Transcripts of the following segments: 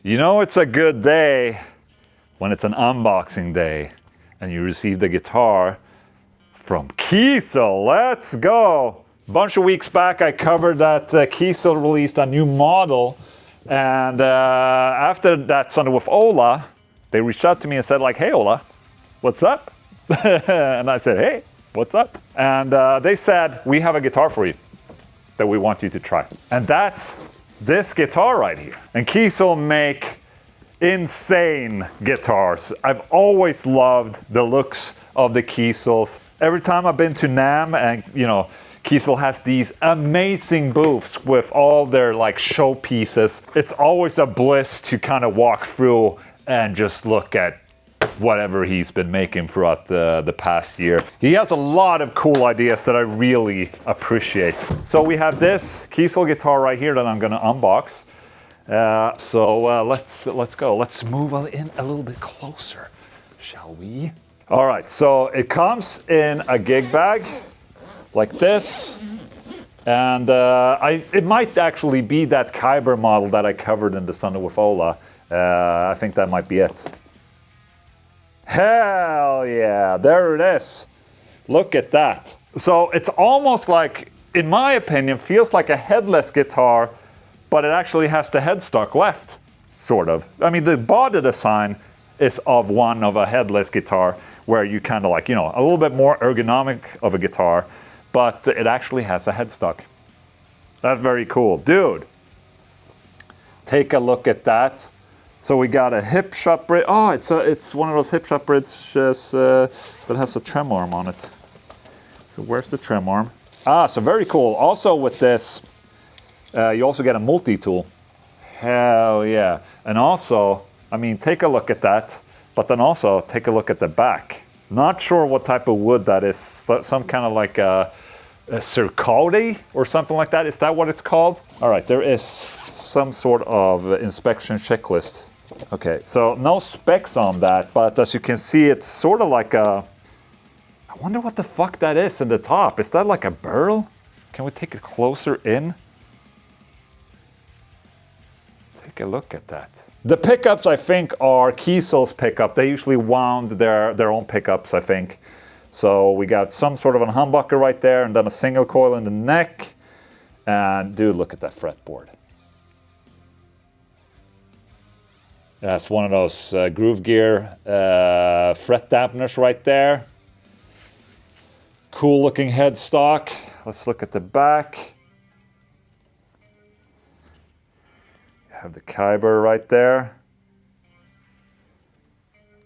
You know it's a good day when it's an unboxing day and you receive the guitar from Kiesel. Let's go! A bunch of weeks back I covered that Kiesel released a new model, and after that Sunday with Ola, they reached out to me and said like, hey Ola, what's up? And I said, hey, what's up? And they said, we have a guitar for you that we want you to try. And that's this guitar right here. And Kiesel make insane guitars. I've always loved the looks of the Kiesels. Every time I've been to NAMM and, you know, Kiesel has these amazing booths with all their like show pieces. It's always a bliss to kind of walk through and just look at whatever he's been making throughout the past year. He has a lot of cool ideas that I really appreciate. So we have this Kiesel guitar right here that I'm gonna unbox. Let's go. Let's move in a little bit closer, shall we? All right, so it comes in a gig bag like this. And it might actually be that Kyber model that I covered in the Sunday with Ola. I think that might be it. Hell yeah, there it is. Look at that. So it's almost like, in my opinion, feels like a headless guitar, but it actually has the headstock left, sort of. I mean, the body design is of a headless guitar, where you kind of like, you know, a little bit more ergonomic of a guitar, but it actually has a headstock. That's very cool. Dude, take a look at that. So we got a hip shot bridge. Oh, it's one of those hip shot bridges that has a trem arm on it. So where's the trem arm? Ah, so very cool. Also with this, you also get a multi-tool. Hell yeah. And also, I mean, take a look at that, but then also take a look at the back. Not sure what type of wood that is. Some kind of like a circodi or something like that. Is that what it's called? All right, there is some sort of inspection checklist. Okay, so no specs on that, but as you can see, it's sort of like a... I wonder what the fuck that is in the top. Is that like a burl? Can we take it closer in? Take a look at that. The pickups, I think, are Kiesel's pickup. They usually wound their own pickups, I think. So we got some sort of a humbucker right there, and then a single coil in the neck. And dude, look at that fretboard. That's one of those Groove Gear fret dampeners right there. Cool looking headstock. Let's look at the back. You have the Kyber right there.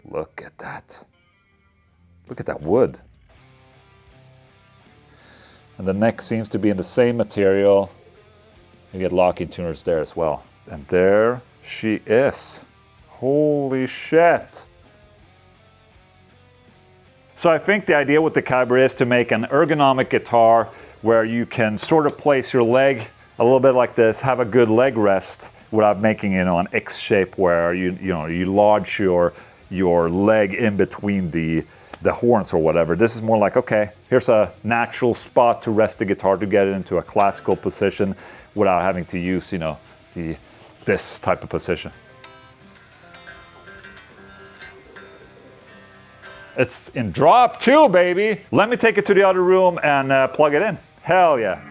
Look at that. Look at that wood. And the neck seems to be in the same material. You get locking tuners there as well. And there she is. Holy shit. So I think the idea with the Kyber is to make an ergonomic guitar where you can sort of place your leg a little bit like this, have a good leg rest without making, you know, an X shape where you lodge your leg in between the horns or whatever. This is more like, okay, here's a natural spot to rest the guitar to get it into a classical position without having to use, you know, this type of position. It's in drop too, baby. Let me take it to the other room and plug it in. Hell yeah.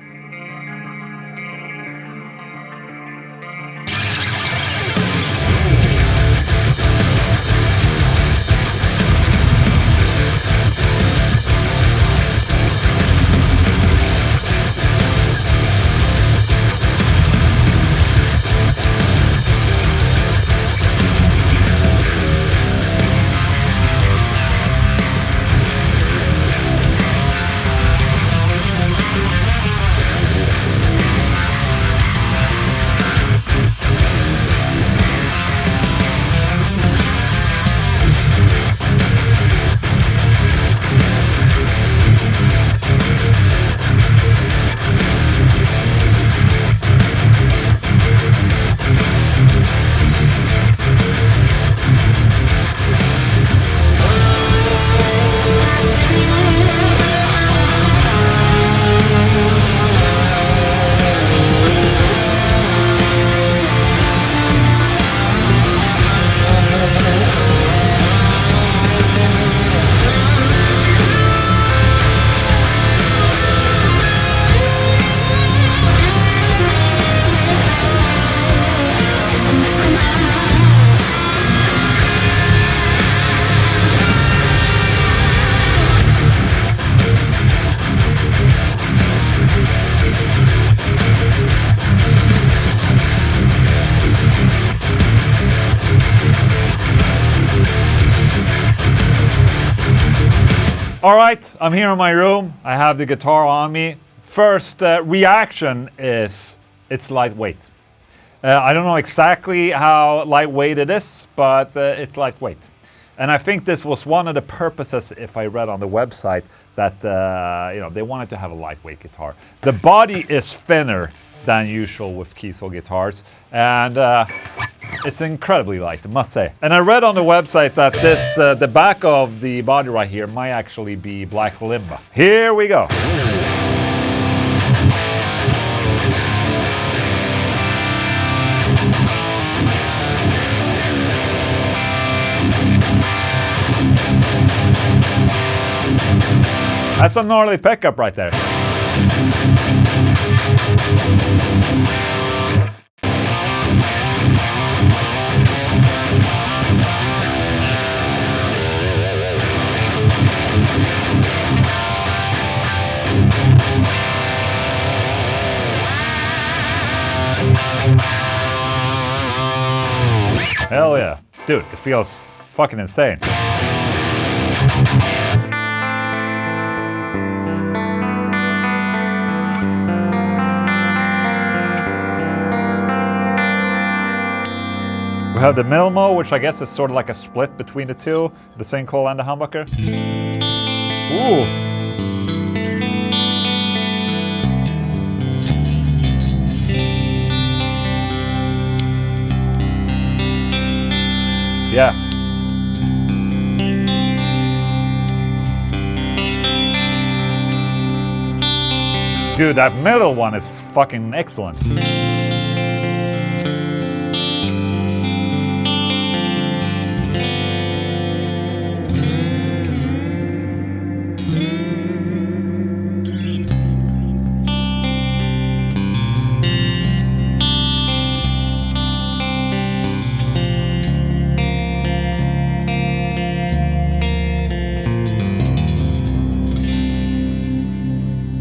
All right, I'm here in my room. I have the guitar on me. First reaction is it's lightweight. I don't know exactly how lightweight it is, but it's lightweight. And I think this was one of the purposes, if I read on the website, that they wanted to have a lightweight guitar. The body is thinner than usual with Kiesel guitars, and it's incredibly light, I must say. And I read on the website that this, the back of the body right here might actually be black limba. Here we go. That's a gnarly pickup right there. Hell yeah. Dude, it feels fucking insane. We have the Milmo, which I guess is sort of like a split between the two, the sinkhole and the humbucker. Ooh. Yeah. Dude, that middle one is fucking excellent.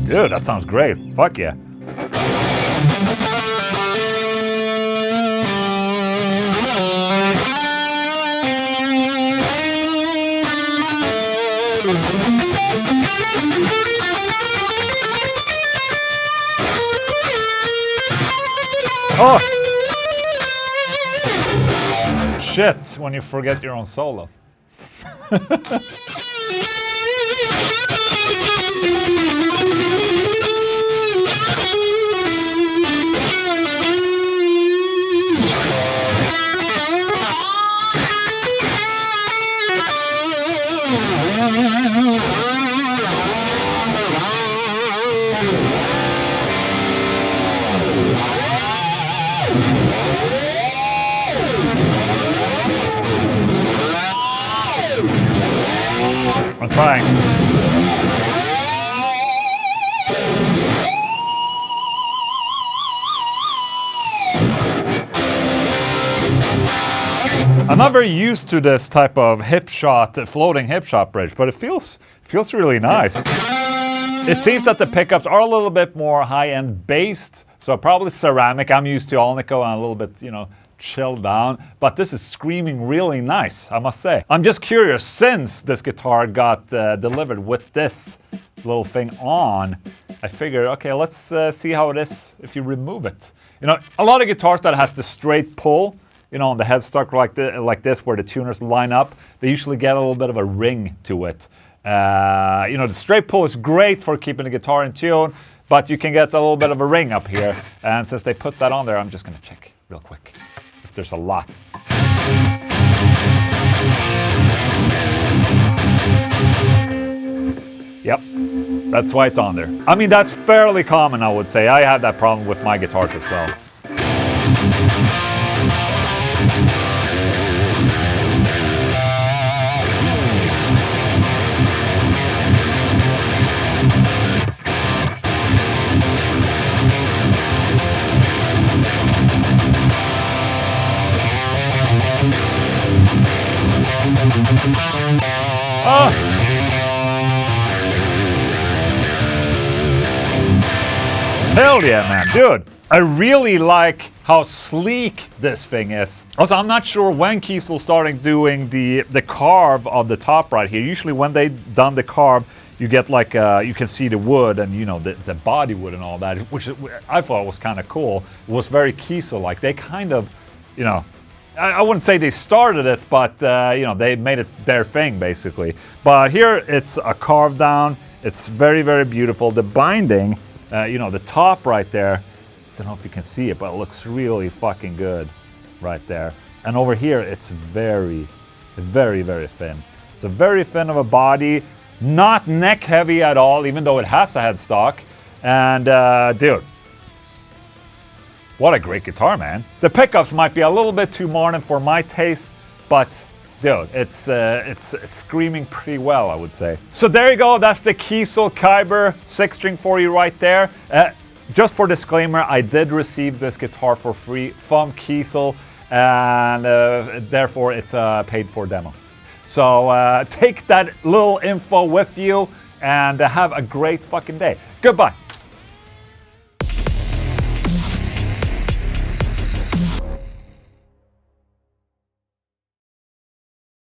Dude, that sounds great. Fuck yeah. Oh! Shit, when you forget your own solo. I'm trying. I'm not very used to this type of hip shot, floating hip shot bridge, but it feels really nice. It seems that the pickups are a little bit more high-end based, so probably ceramic. I'm used to Alnico and a little bit, chilled down, but this is screaming really nice, I must say. I'm just curious, since this guitar got delivered with this little thing on, I figured, okay, let's see how it is if you remove it. A lot of guitars that has the straight pull, on the headstock like this, where the tuners line up, they usually get a little bit of a ring to it. The straight pull is great for keeping the guitar in tune, but you can get a little bit of a ring up here. And since they put that on there, I'm just gonna check real quick if there's a lot. Yep, that's why it's on there. I mean, that's fairly common, I would say. I have that problem with my guitars as well. Oh. Hell yeah, man, dude. I really like how sleek this thing is. Also, I'm not sure when Kiesel started doing the carve of the top right here. Usually when they done the carve, you get like, you can see the wood and, you know, the body wood and all that, which I thought was kind of cool. It was very Kiesel-like. They kind of, you know, I wouldn't say they started it, but, you know, they made it their thing, basically. But here, it's a carve down. It's very, very beautiful. The binding, you know, the top right there, I don't know if you can see it, but it looks really fucking good right there. And over here, it's very, very, very thin. It's a very thin of a body, not neck heavy at all, even though it has a headstock. And dude, what a great guitar, man. The pickups might be a little bit too modern for my taste, but dude, it's screaming pretty well, I would say. So there you go, that's the Kiesel Kyber 6-string for you right there. Just for disclaimer, I did receive this guitar for free from Kiesel, and therefore it's a paid-for demo. So take that little info with you, and have a great fucking day. Goodbye.